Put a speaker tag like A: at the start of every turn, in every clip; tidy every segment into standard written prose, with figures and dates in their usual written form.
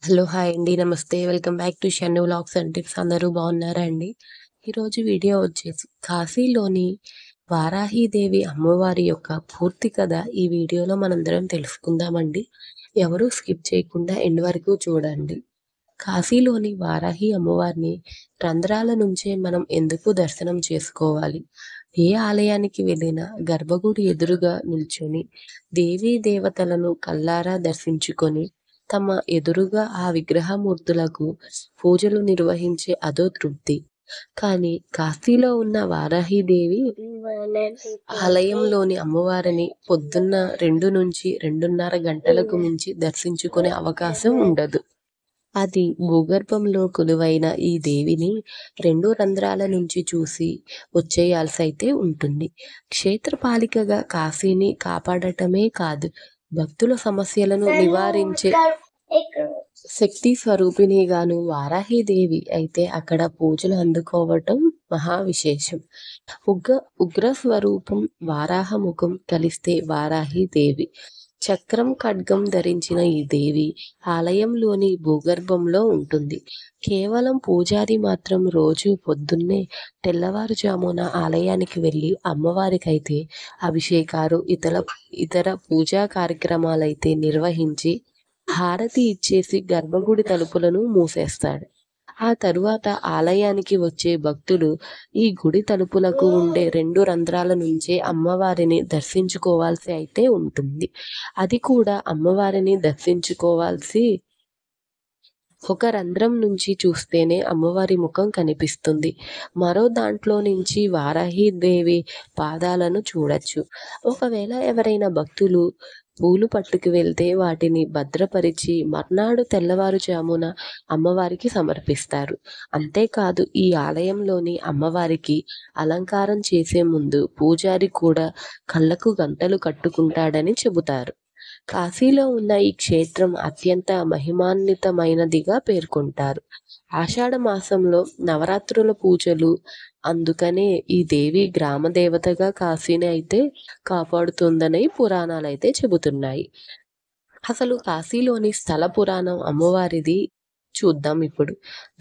A: Hello! Hi అండి. నమస్తే. Welcome back to Shannu vlogs and tips. అందరూ బాగున్నారా అండి? ఈరోజు వీడియో వచ్చేసి కాశీలోని వారాహీదేవి అమ్మవారి యొక్క పూర్తి కథ ఈ వీడియోలో మనందరం తెలుసుకుందామండి. ఎవరూ స్కిప్ చేయకుండా ఎండ్ వరకు చూడండి. కాశీలోని వారాహి అమ్మవారిని రంధ్రాల నుంచే మనం ఎందుకు దర్శనం చేసుకోవాలి? ఏ ఆలయానికి వెళ్ళినా గర్భగుడి ఎదురుగా నిల్చొని దేవీ దేవతలను కళ్ళారా దర్శించుకొని తమ ఎదురుగా ఆ విగ్రహమూర్తులకు పూజలు నిర్వహించే అదో తృప్తి. కానీ కాశీలో ఉన్న వారాహీదేవి ఆలయంలోని అమ్మవారిని పొద్దున్న 2-2:30 గంటలకు మించి దర్శించుకునే అవకాశం ఉండదు. అది భూగర్భంలో కొలువైన ఈ దేవిని 2 రంధ్రాల నుంచి చూసి వచ్చేయాల్సైతే ఉంటుంది. క్షేత్రపాలికగా కాశీని కాపాడటమే కాదు, భక్తుల సమస్యలను నివారించే శక్తి స్వరూపిణిగాను వారాహీదేవి అయితే అక్కడ పూజలు అందుకోవటం మహా విశేషం. ఉగ్ర స్వరూపం వారాహముఖం కలిస్తే వారాహీదేవి. చక్రం ఖడ్గం ధరించిన ఈ దేవి ఆలయంలోని భూగర్భంలో ఉంటుంది. కేవలం పూజారి మాత్రం రోజు పొద్దున్నే తెల్లవారుజామున ఆలయానికి వెళ్ళి అమ్మవారికైతే అభిషేకాలు ఇతర పూజా కార్యక్రమాలైతే నిర్వహించి హారతి ఇచ్చేసి గర్భగుడి తలుపులను మూసేస్తాడు. ఆ తరువాత ఆలయానికి వచ్చే భక్తులు ఈ గుడి తలుపులకు ఉండే 2 రంధ్రాల నుంచే అమ్మవారిని దర్శించుకోవాల్సి అయితే ఉంటుంది. అది కూడా అమ్మవారిని దర్శించుకోవాల్సి ఒక రంధ్రం నుంచి చూస్తేనే అమ్మవారి ముఖం కనిపిస్తుంది. మరో దాంట్లో నుంచి వారాహీదేవి పాదాలను చూడొచ్చు. ఒకవేళ ఎవరైనా భక్తులు పూలు పట్టుకు వెళ్తే వాటిని భద్రపరిచి మర్నాడు తెల్లవారుజామున అమ్మవారికి సమర్పిస్తారు. అంతేకాదు ఈ ఆలయంలోని అమ్మవారికి అలంకారం చేసే ముందు పూజారి కూడా కళ్ళకు గంతలు కట్టుకుంటాడని చెబుతారు. కాశీలో ఉన్న ఈ క్షేత్రం అత్యంత మహిమాన్వితమైనదిగా పేర్కొంటారు. ఆషాఢ మాసంలో నవరాత్రుల పూజలు, అందుకనే ఈ దేవి గ్రామ దేవతగా కాశీని అయితే కాపాడుతుందని పురాణాలైతే చెబుతున్నాయి. అసలు కాశీలోని స్థల పురాణం అమ్మవారిది చూద్దాం ఇప్పుడు.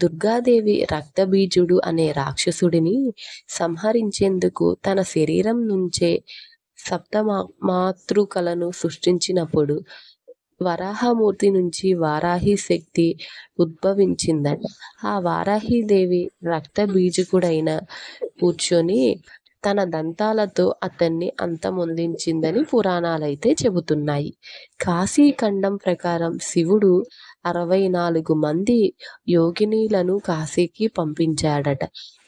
A: దుర్గాదేవి రక్తబీజుడు అనే రాక్షసుడిని సంహరించేందుకు తన శరీరం నుంచే మాతృకలను సృష్టించినప్పుడు వరాహమూర్తి నుంచి వారాహి శక్తి ఉద్భవించిందట. ఆ వారాహీదేవి రక్తబీజకుడైన కూర్చొని తన దంతాలతో అతన్ని అంతమొందించిందని పురాణాలైతే చెబుతున్నాయి. కాశీఖండం ప్రకారం శివుడు 64 మంది యోగినీలను కాశీకి పంపించాడట.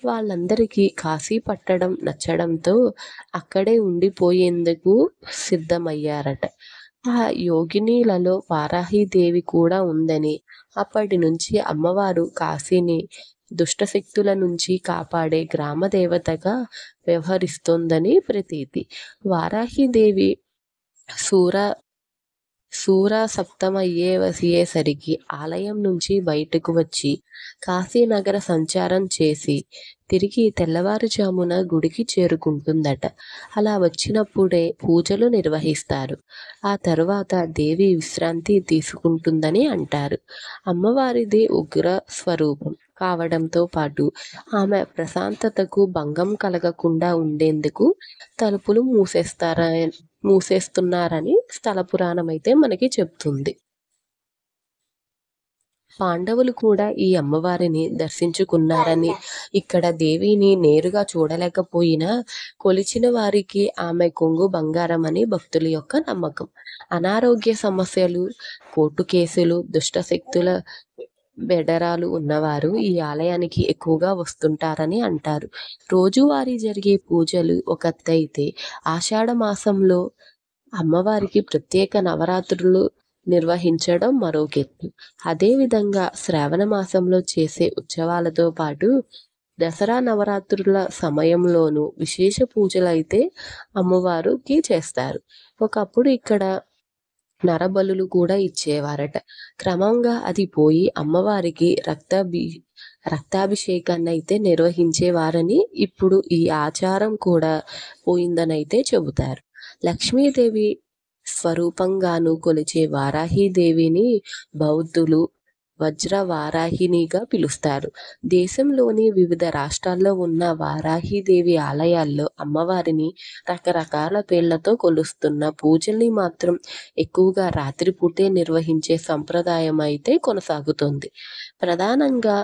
A: వాళ్ళందరికీ కాశీ పట్టడం నచ్చడంతో అక్కడే ఉండిపోయేందుకు సిద్ధమయ్యారట. ఆ యోగినీలలో వారాహీదేవి కూడా ఉందని, అప్పటి నుంచి అమ్మవారు కాశీని దుష్టశక్తుల నుంచి కాపాడే గ్రామదేవతగా వ్యవహరిస్తోందని ప్రతీతి. వారాహీదేవి సప్తమయ్యేసరికి ఆలయం నుంచి బయటకు వచ్చి కాశీనగర సంచారం చేసి తిరిగి తెల్లవారుజామున గుడికి చేరుకుంటుందట. అలా వచ్చినప్పుడే పూజలు నిర్వహిస్తారు. ఆ తరువాత దేవి విశ్రాంతి తీసుకుంటుందని అంటారు. అమ్మవారిది ఉగ్ర స్వరూపం కావడంతో పాటు ఆమె ప్రశాంతతకు భంగం కలగకుండా ఉండేందుకు తలుపులు మూసేస్తున్నారని స్థల పురాణం అయితే మనకి చెప్తుంది. పాండవులు కూడా ఈ అమ్మవారిని దర్శించుకున్నారని, ఇక్కడ దేవిని నేరుగా చూడలేకపోయినా కొలిచిన వారికి ఆమె కొంగు బంగారమని భక్తుల యొక్క నమ్మకం. అనారోగ్య సమస్యలు, కోర్టు కేసులు, దుష్టశక్తుల బెడరాలు ఉన్నవారు ఈ ఆలయానికి ఎక్కువగా వస్తుంటారని అంటారు. రోజువారీ జరిగే పూజలు ఒకటైతే ఆషాఢ మాసంలో అమ్మవారికి ప్రత్యేక నవరాత్రులు నిర్వహించడం మరొకెత్తు. అదేవిధంగా శ్రావణ మాసంలో చేసే ఉత్సవాలతో పాటు దసరా నవరాత్రుల సమయంలోనూ విశేష పూజలైతే అమ్మవారికి చేస్తారు. ఒకప్పుడు ఇక్కడ నరబలులు కూడా ఇచ్చేవారట. క్రమంగా అది పోయి అమ్మవారికి రక్తాభిషేకాన్ని అయితే నిర్వహించేవారని, ఇప్పుడు ఈ ఆచారం కూడా పోయిందనైతే చెబుతారు. లక్ష్మీదేవి స్వరూపంగాను కొలిచే వారాహీదేవిని బౌద్ధులు వజ్ర వారాహినిగా పిలుస్తారు. దేశంలోని వివిధ రాష్ట్రాల్లో ఉన్న వారాహిదేవి ఆలయాల్లో అమ్మవారిని రకరకాల పేర్లతో కొలుస్తున్న పూజల్ని మాత్రం ఎక్కువగా రాత్రిపూటే నిర్వహించే సంప్రదాయం అయితే కొనసాగుతుంది. ప్రధానంగా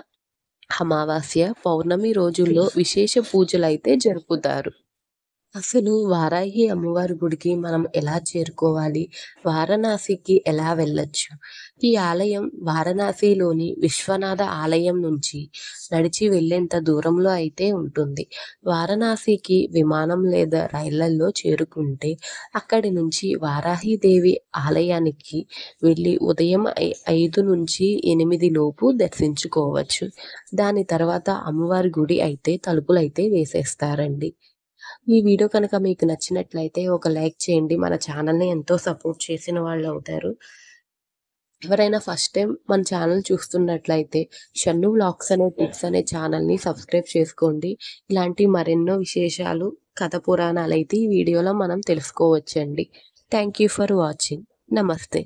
A: అమావాస్య, పౌర్ణమి రోజుల్లో విశేష పూజలైతే జరుపుతారు. అసలు వారాహి అమ్మవారి గుడికి మనం ఎలా చేరుకోవాలి? వారణాసికి ఎలా వెళ్ళొచ్చు? ఈ ఆలయం వారణాసిలోని విశ్వనాథ ఆలయం నుంచి నడిచి వెళ్ళేంత దూరంలో అయితే ఉంటుంది. వారణాసికి విమానం లేదా రైళ్లల్లో చేరుకుంటే అక్కడి నుంచి వారాహిదేవి ఆలయానికి వెళ్ళి ఉదయం 5-8 లోపు దర్శించుకోవచ్చు. దాని తర్వాత అమ్మవారి గుడి అయితే తలుపులైతే వేసేస్తారండి. ఈ వీడియో కనుక మీకు నచ్చినట్లయితే ఒక లైక్ చేయండి. మన ఛానల్‌ని ఎంతో సపోర్ట్ చేసిన వాళ్ళవుతారు. ఎవరైనా ఫస్ట్ టైం మన ఛానల్ చూస్తున్నట్లయితే షన్ను వ్లాగ్స్ అనే టిప్స్ అనే ఛానల్‌ని సబ్స్క్రైబ్ చేసుకోండి. ఇలాంటి మరెన్నో విశేషాలు, కథ పురాణాలైతే ఈ వీడియోలో మనం తెలుసుకోవచ్చండి. Thank you for watching. నమస్తే.